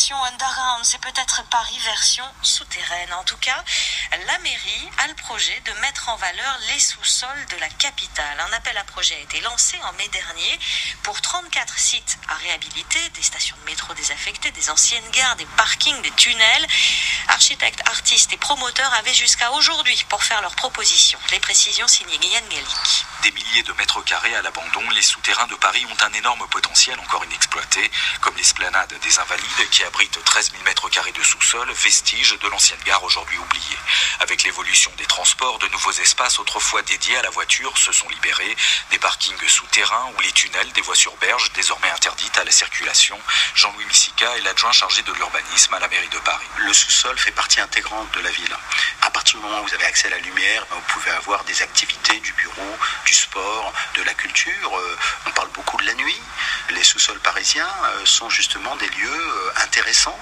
version underground, c'est peut-être Paris version souterraine. En tout cas, la mairie a le projet de mettre en valeur les sous-sols de la capitale. Un appel à projet a été lancé en mai dernier pour 34 sites à réhabiliter, des stations de métro désaffectées, des anciennes gares, des parkings, des tunnels. Architectes, artistes et promoteurs avaient jusqu'à aujourd'hui pour faire leurs propositions. Les précisions signées Guyane Gallic. Des milliers de mètres carrés à l'abandon, les souterrains de Paris ont un énorme potentiel encore inexploité, comme l'esplanade des Invalides qui abrite 13 000 mètres carrés de sous-sol, vestige de l'ancienne gare aujourd'hui oubliée. Avec l'évolution des transports, de nouveaux espaces autrefois dédiés à la voiture se sont libérés, des parkings souterrains ou les tunnels des voies sur berge désormais interdites à la circulation. Jean-Louis Missica est l'adjoint chargé de l'urbanisme à la mairie de Paris. Le sous-sol fait partie intégrante de la ville. À partir du moment où vous avez accès à la lumière, vous pouvez avoir des activités, du bureau, du sport, de la culture. On parle beaucoup de la nuit. Les sous-sols parisiens sont justement des lieux intéressants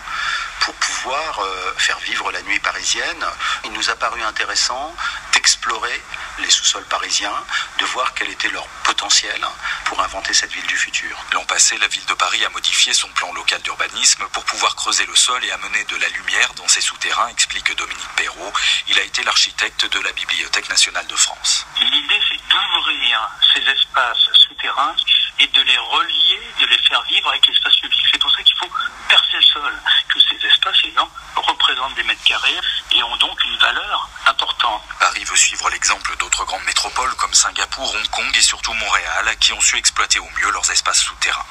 pour pouvoir faire vivre la nuit parisienne. Il nous a paru intéressant d'explorer les sous-sols parisiens, de voir quel était leur potentiel pour inventer cette ville du futur. L'an passé, la ville de Paris a modifié son plan local d'urbanisme pour pouvoir creuser le sol et amener de la lumière dans ses souterrains, explique Dominique Perrault. Il a été l'architecte de la Bibliothèque nationale de France. L'idée, c'est d'ouvrir ces espaces souterrains et de les relier, de les faire vivre avec l'espace public. C'est pour ça qu'il faut percer le sol, que ces espaces, évidemment, représentent des mètres carrés et ont donc une valeur importante. Paris veut suivre l'exemple d'autres grandes métropoles comme Singapour, Hong Kong et surtout Montréal, qui ont su exploiter au mieux leurs espaces souterrains.